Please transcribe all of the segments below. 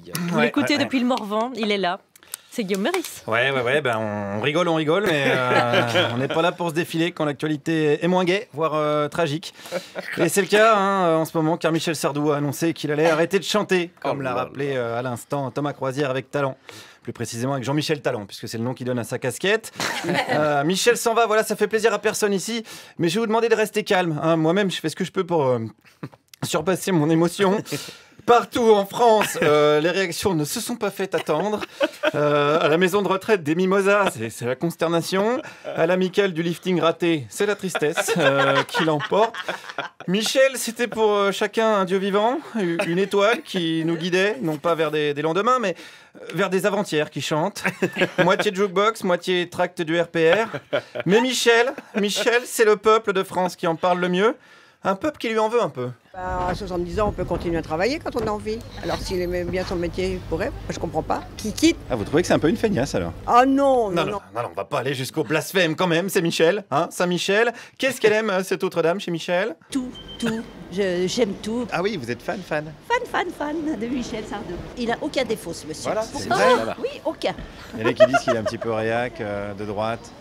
Vous l'écoutez depuis le Morvan, il est là. C'est Guillaume Meurice. Ouais, ben on rigole, mais on n'est pas là pour se défiler quand l'actualité est moins gaie, voire tragique. Et c'est le cas en ce moment, car Michel Sardou a annoncé qu'il allait arrêter de chanter, comme l'a rappelé à l'instant Thomas Croisière avec Talent. Plus précisément avec Jean-Michel Talent, puisque c'est le nom qu'il donne à sa casquette. Michel s'en va, voilà, ça fait plaisir à personne ici, mais je vais vous demander de rester calme. Moi-même, je fais ce que je peux pour surpasser mon émotion. Partout en France, les réactions ne se sont pas faites attendre. À la maison de retraite des Mimosas, c'est la consternation. À l'amicale du lifting raté, c'est la tristesse qui l'emporte. Michel, c'était pour chacun un dieu vivant, une étoile qui nous guidait, non pas vers des lendemains, mais vers des avant-hier qui chantent. Moitié de jukebox, moitié tract du RPR. Mais Michel, c'est le peuple de France qui en parle le mieux. Un peuple qui lui en veut un peu. À 70 ans, on peut continuer à travailler quand on a envie. Alors s'il aimait bien son métier, il pourrait. Je comprends pas. Qui quitte? Ah, vous trouvez que c'est un peu une feignasse alors? Ah non, non, on va pas aller jusqu'au blasphème quand même, c'est Michel, Saint-Michel. Qu'est-ce qu'elle aime, cette autre dame, chez Michel? Tout. J'aime tout. Ah oui, vous êtes fan. Fan de Michel Sardou. Il n'a aucun défaut, ce monsieur. Voilà, c'est vrai. Oui, aucun. Il y en a qui disent qu'il est un petit peu réac, de droite.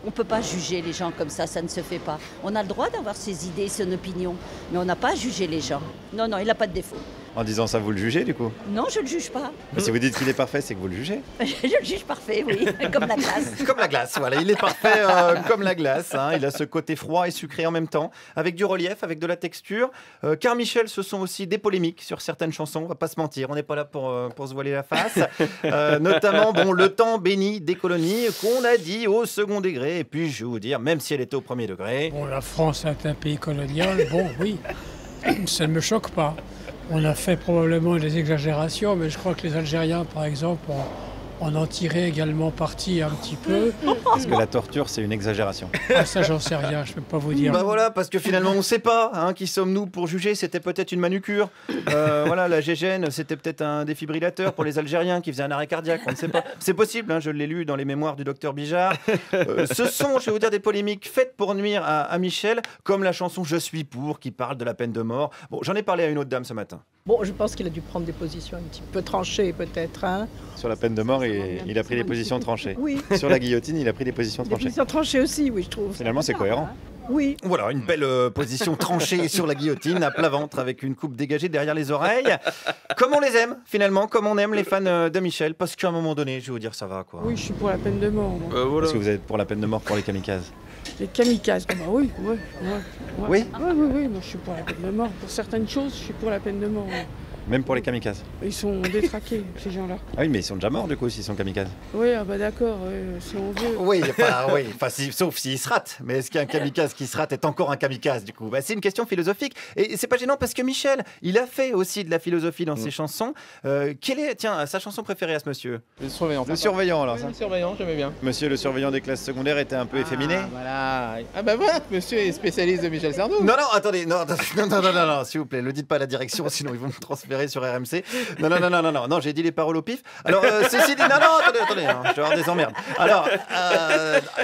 On ne peut pas juger les gens comme ça ne se fait pas. On a le droit d'avoir ses idées, son opinion, mais on n'a pas à juger les gens. Non, il n'a pas de défaut. En disant ça, vous le jugez du coup? Non, je ne le juge pas. Mais si vous dites qu'il est parfait, c'est que vous le jugez? Je le juge parfait, oui, comme la glace. Comme la glace, voilà, il est parfait comme la glace. Il a ce côté froid et sucré en même temps, avec du relief, avec de la texture. Car Michel, ce sont aussi des polémiques sur certaines chansons, on va pas se mentir, on n'est pas là pour se voiler la face. Notamment, le temps béni des colonies, qu'on a dit au second degré. Et puis, je vais vous dire, même si elle était au premier degré... Bon, la France est un pays colonial, oui, ça ne me choque pas. On a fait probablement des exagérations, mais je crois que les Algériens, par exemple, on en tirait également parti un petit peu. Parce que la torture, c'est une exagération. Ah, ça, j'en sais rien, je ne peux pas vous dire. Voilà, parce que finalement, on ne sait pas. Qui sommes-nous pour juger? C'était peut-être une manucure. La Gégène, c'était peut-être un défibrillateur pour les Algériens qui faisaient un arrêt cardiaque. On ne sait pas. C'est possible, je l'ai lu dans les mémoires du docteur Bijard. Ce sont, je vais vous dire, des polémiques faites pour nuire à Michel, comme la chanson Je suis pour, qui parle de la peine de mort. Bon, j'en ai parlé à une autre dame ce matin. Bon, je pense qu'il a dû prendre des positions un petit peu tranchées, peut-être. Sur la peine de mort, il a pris des positions tranchées. Oui. Sur la guillotine, il a pris des positions tranchées. Des positions tranchées aussi, oui, je trouve. Finalement, c'est cohérent. Oui. Voilà, une belle position tranchée sur la guillotine, à plat ventre, avec une coupe dégagée derrière les oreilles. Comme on les aime, finalement, comme on aime les fans de Michel. Parce qu'à un moment donné, je vais vous dire, ça va, quoi. Oui, je suis pour la peine de mort. Voilà. Est-ce que vous êtes pour la peine de mort pour les kamikazes? Les kamikazes, oui. Oui. Oui, moi je suis pour la peine de mort. Pour certaines choses, je suis pour la peine de mort. Même pour les kamikazes? Ils sont détraqués, ces gens-là. Ah oui, mais ils sont déjà morts, du coup, s'ils sont kamikazes. Oui, d'accord, si on veut. Oui, sauf s'il se rate. Mais est-ce qu'un kamikaze qui se rate est encore un kamikaze, du coup? C'est une question philosophique. Et c'est pas gênant parce que Michel, il a fait aussi de la philosophie dans ses chansons. Quelle est, sa chanson préférée à ce monsieur? Le surveillant. Le surveillant, alors, ça? Le surveillant, j'aimais bien. Monsieur le surveillant des classes secondaires était un peu efféminé? Voilà. Voilà, monsieur est spécialiste de Michel Sardou. Non, attendez, non, s'il vous plaît, le dites pas à la direction, sinon ils vont me transférer sur RMC. Non, j'ai dit les paroles au pif. Alors, ceci dit, attendez, je vais avoir des emmerdes. Alors,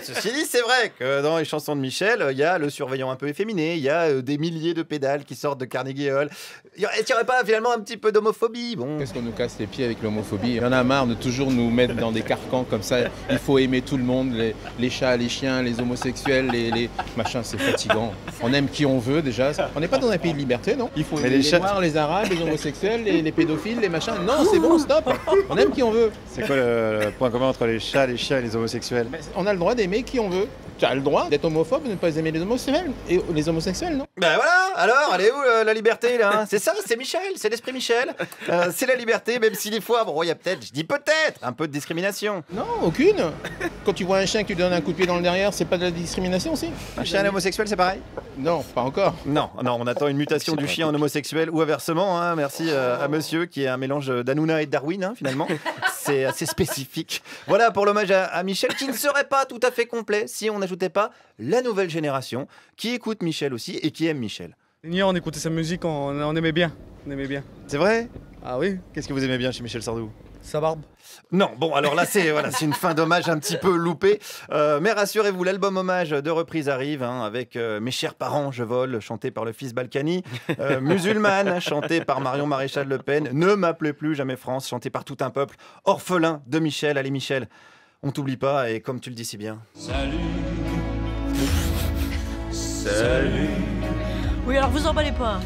ceci dit, c'est vrai que dans les chansons de Michel, il y a le surveillant un peu efféminé, il y a des milliers de pédales qui sortent de Carnegie Hall. Il n'y aurait pas finalement un petit peu d'homophobie? Bon. Qu'est-ce qu'on nous casse les pieds avec l'homophobie? Il y en a marre de toujours nous mettre dans des carcans comme ça. Il faut aimer tout le monde, les chats, les chiens, les homosexuels, les machins, c'est fatigant. On aime qui on veut déjà. On n'est pas dans un pays de liberté, non? Il faut aimer les noirs, les arabes, les homosexuels, les pédophiles, les machins. Non, c'est bon, stop. On aime qui on veut. C'est quoi le point commun entre les chats, les chiens et les homosexuels? On a le droit d'aimer qui on veut. Tu as le droit d'être homophobe et de ne pas aimer les homosexuels. Et les homosexuels, non? Ben voilà, alors, elle est où la liberté, là? C'est ça, c'est Michel, c'est l'esprit Michel. C'est la liberté, même si des fois, il y a peut-être, je dis peut-être, un peu de discrimination. Non, aucune. Quand tu vois un chien qui lui donne un coup de pied dans le derrière, c'est pas de la discrimination aussi? Un chien homosexuel, c'est pareil? Non, pas encore. Non, on attend une mutation du chien en homosexuel ou inversement. Merci à monsieur qui est un mélange d'Hanouna et de Darwin, finalement. C'est assez spécifique. Voilà pour l'hommage à Michel, qui ne serait pas tout à fait complet si on n'ajoutait pas la nouvelle génération qui écoute Michel aussi et qui aime Michel. On écoutait sa musique, on aimait bien. C'est vrai? Ah oui, Qu'est-ce que vous aimez bien chez Michel Sardou? sa barbe. Non, bon, alors là, c'est une fin d'hommage un petit peu loupée. Mais rassurez-vous, l'album hommage de reprise arrive avec Mes chers parents, je vole, chanté par le fils Balkany. Musulmane, chanté par Marion Maréchal Le Pen. Ne m'appelez plus jamais France, chanté par tout un peuple. Orphelin de Michel. Allez, Michel, on t'oublie pas et comme tu le dis si bien. Salut. Salut. Oui, alors vous emballez pas.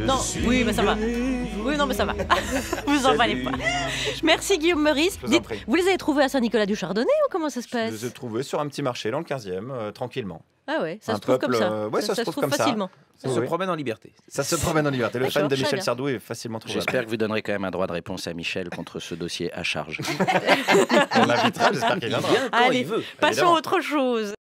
Non, oui, mais ça va. Oui, non, mais ça va. Vous emballez pas. Merci Guillaume Meurice. Je vous en prie. Vous les avez trouvés à Saint-Nicolas-du-Chardonnay ou comment ça se Je passe? les ai trouvés sur un petit marché dans le 15e, tranquillement. Ah ouais, ça Un se trouve peuple, comme ça. ouais, ça se trouve comme ça. facilement. Ça Oui, se oui. promène en liberté. Ça se promène en liberté. Le D'accord, fan de très Michel bien. Sardou est facilement trouvable. J'espère que vous donnerez quand même un droit de réponse à Michel contre ce dossier à charge. On l'invitera, j'espère qu'il viendra. Allez, passons Évidemment. à autre chose.